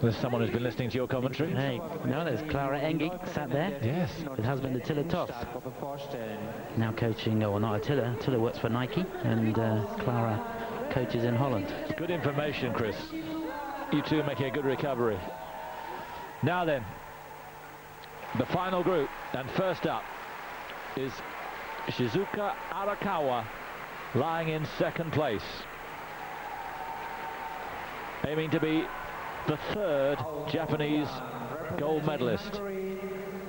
There's someone who's been listening to your commentary. Hey, no, there's Clara Engi sat there. Yes. With husband Attila Toth. Now coaching, or not Attila. Attila works for Nike, and Clara coaches in Holland. Good information, Chris. You two making a good recovery. Now then, the final group, and first up is Shizuka Arakawa, lying in second place, aiming to be the third Japanese gold medalist.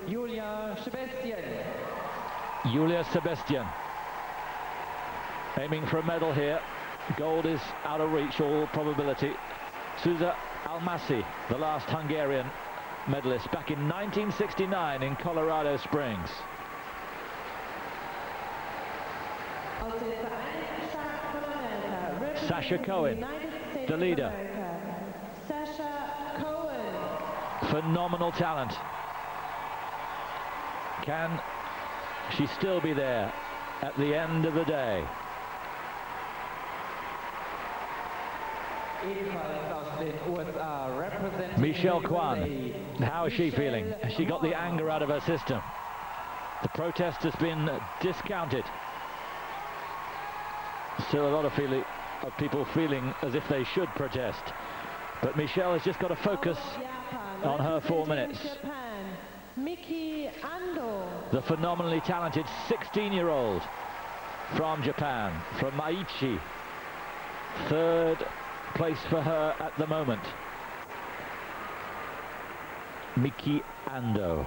Júlia Sebestyén. Júlia Sebestyén, aiming for a medal here. Gold is out of reach, all probability. Suza Almasi, the last Hungarian medalist back in 1969 in Colorado Springs. Sasha Cohen, the leader. Sasha Cohen. Phenomenal talent. Can she still be there at the end of the day? Michelle Kwan, how is she feeling? Has she got the anger out of her system? The protest has been discounted. Still a lot of people feeling as if they should protest. But Michelle has just got to focus on her 4 minutes. Miki Ando. The phenomenally talented 16-year-old from Japan, from Aichi. Third place for her at the moment. Miki Ando.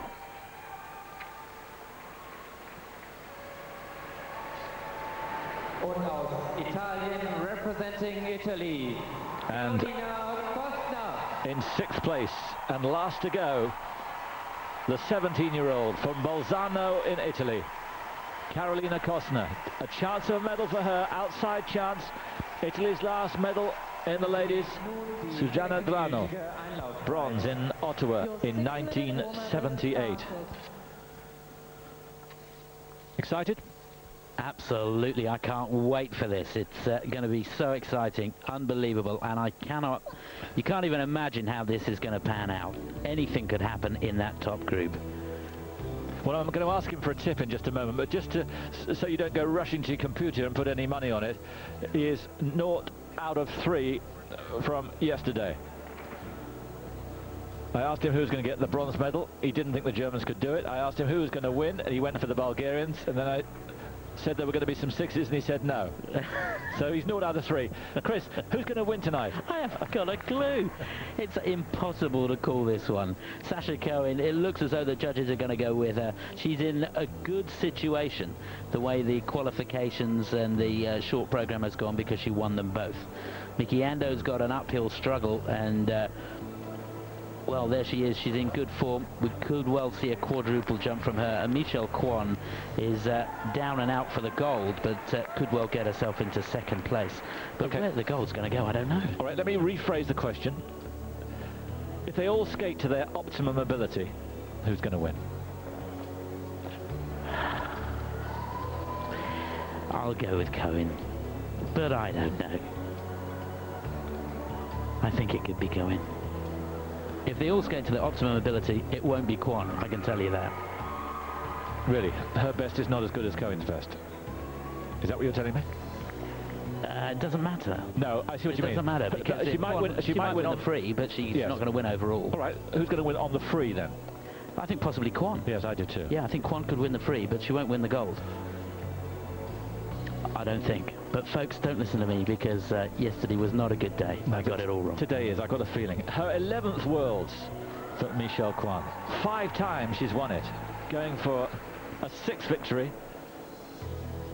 Und aus Italien representing Italy. And Kostner. in sixth place and last to go, the 17-year-old from Bolzano in Italy, Carolina Kostner. A chance of a medal for her, outside chance. Italy's last medal in the ladies, Susanna Drano, bronze in Ottawa in 1978. Excited? Absolutely, I can't wait for this. It's going to be so exciting, unbelievable, and you can't even imagine how this is going to pan out. Anything could happen in that top group. Well, I'm going to ask him for a tip in just a moment, but just so you don't go rushing to your computer and put any money on it, is 0 out of 3 from yesterday. I asked him who was going to get the bronze medal. He didn't think the Germans could do it. I asked him who was going to win, and he went for the Bulgarians, and then I said there were going to be some sixes, and he said no. So he's 0 out of 3. Chris, who's going to win tonight? I haven't got a clue. It's impossible to call this one. Sasha Cohen, it looks as though the judges are going to go with her. She's in a good situation, the way the qualifications and the short program has gone, because she won them both. Miki Ando's got an uphill struggle, and well, there she is. She's in good form. We could well see a quadruple jump from her. And Michelle Kwan is down and out for the gold, but could well get herself into second place. But okay, where the gold's going to go, I don't know. All right, let me rephrase the question. If they all skate to their optimum ability, who's going to win? I'll go with Cohen, but I don't know. I think it could be Cohen. If they all skate to their optimum ability, it won't be Kwan, I can tell you that. Really? Her best is not as good as Cohen's best? Is that what you're telling me? It doesn't matter. No, I see what you mean. It doesn't matter, because she might win on the free, but she's not going to win overall. All right, who's going to win on the free then? I think possibly Kwan. Yes, I do too. Yeah, I think Kwan could win the free, but she won't win the gold. I don't think. But folks, don't listen to me, because yesterday was not a good day. I got it all wrong. Today is, I've got a feeling. Her 11th Worlds for Michelle Kwan. 5 times she's won it. Going for a 6th victory,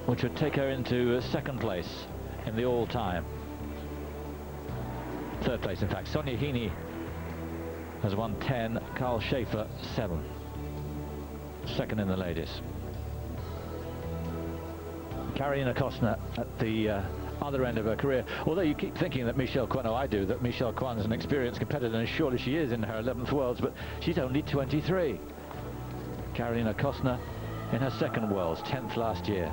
which would take her into second place in the all-time. Third place, in fact. Sonia Heaney has won 10. Carl Schaefer, 7. Second in the ladies. Carolina Kostner at the other end of her career. Although you keep thinking that Michelle Kwan, I do, that Michelle Kwan is an experienced competitor, and surely she is in her 11th Worlds, but she's only 23. Carolina Kostner in her 2nd Worlds, 10th last year.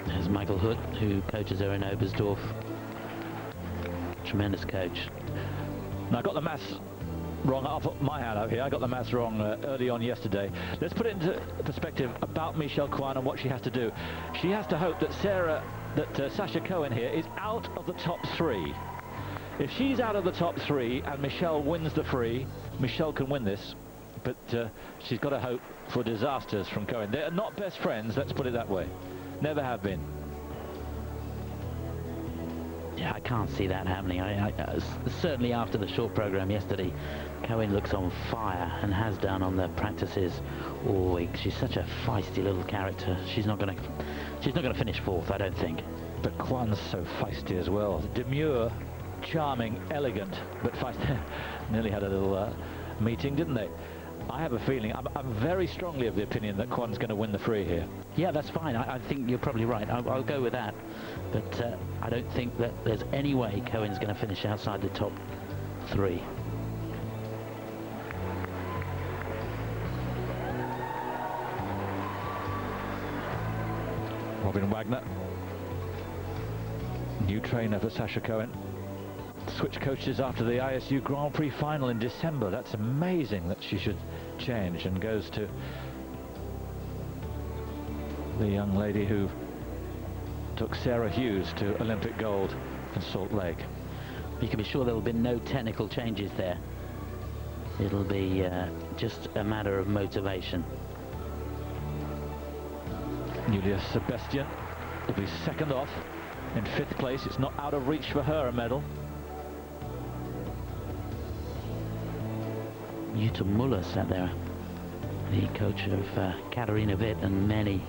There's Michael Hood, who coaches her in Oberstdorf. Tremendous coach. Now, I got the maths wrong. I'll put my hand up here. I got the maths wrong early on yesterday. Let's put it into perspective about Michelle Kwan and what she has to do. She has to hope that Sasha Cohen here is out of the top 3. If she's out of the top 3 and Michelle wins the free, Michelle can win this. But she's got to hope for disasters from Cohen. They're not best friends, let's put it that way. Never have been. Yeah, I can't see that happening. Certainly after the short program yesterday, Cohen looks on fire and has done on the practices all week. She's such a feisty little character. She's not going to finish 4th, I don't think. But Kwan's so feisty as well. Demure, charming, elegant, but feisty. Nearly had a little meeting, didn't they? I have a feeling, I'm very strongly of the opinion that Kwan's going to win the free here. Yeah, that's fine. I think you're probably right. I'll go with that. But I don't think that there's any way Cohen's going to finish outside the top 3. Robin Wagner, new trainer for Sasha Cohen. Switch coaches after the ISU Grand Prix final in December. That's amazing that she should change, and goes to the young lady who took Sarah Hughes to Olympic gold in Salt Lake. You can be sure there will be no technical changes there. It'll be just a matter of motivation. Júlia Sebestyén will be 2nd off in 5th place. It's not out of reach for her, a medal. Jutta Müller sat there, the coach of Katharina Witt and many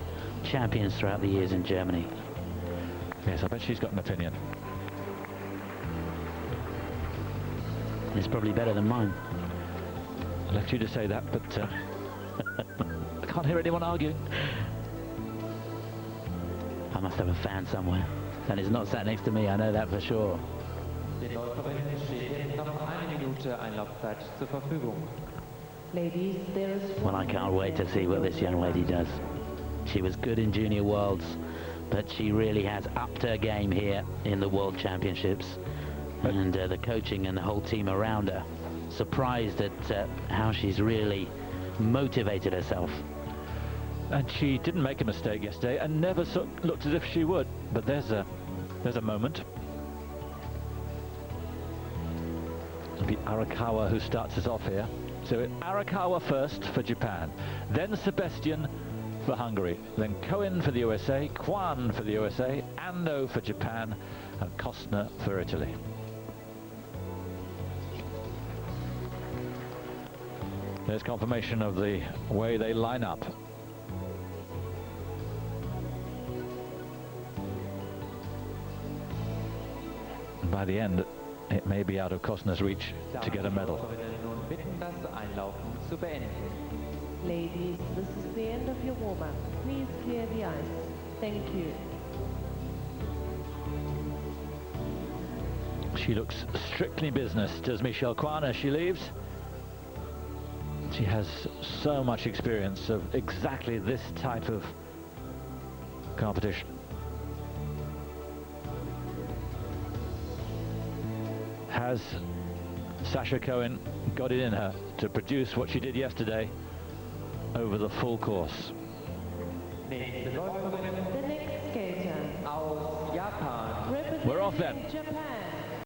champions throughout the years in Germany. Yes, I bet she's got an opinion. It's probably better than mine. I left you to say that, but I can't hear anyone arguing. I must have a fan somewhere, and it's not sat next to me, I know that for sure. Den Läuferinnen steht noch 1 Minute Einlaufzeit zur Verfügung. Ladies, there is Well, I can't wait to see what this young lady does. She was good in Junior Worlds, but she really has upped her game here in the World Championships. And the coaching and the whole team around her, surprised at how she's really motivated herself. And she didn't make a mistake yesterday, and never looked as if she would. But there's a moment. It'll be Arakawa who starts us off here. So Arakawa first for Japan, then Sebestyén for Hungary, then Cohen for the USA, Kwan for the USA, Ando for Japan, and Kostner for Italy. There's confirmation of the way they line up. And by the end, it may be out of Kostner's reach to get a medal. Ladies, this is the end of your warm-up. Please clear the ice. Thank you. She looks strictly business, does Michelle Kwan, as she leaves. She has so much experience of exactly this type of competition. Has Sasha Cohen got it in her to produce what she did yesterday over the full course? The next skater aus Japan. We're off then. representing Japan.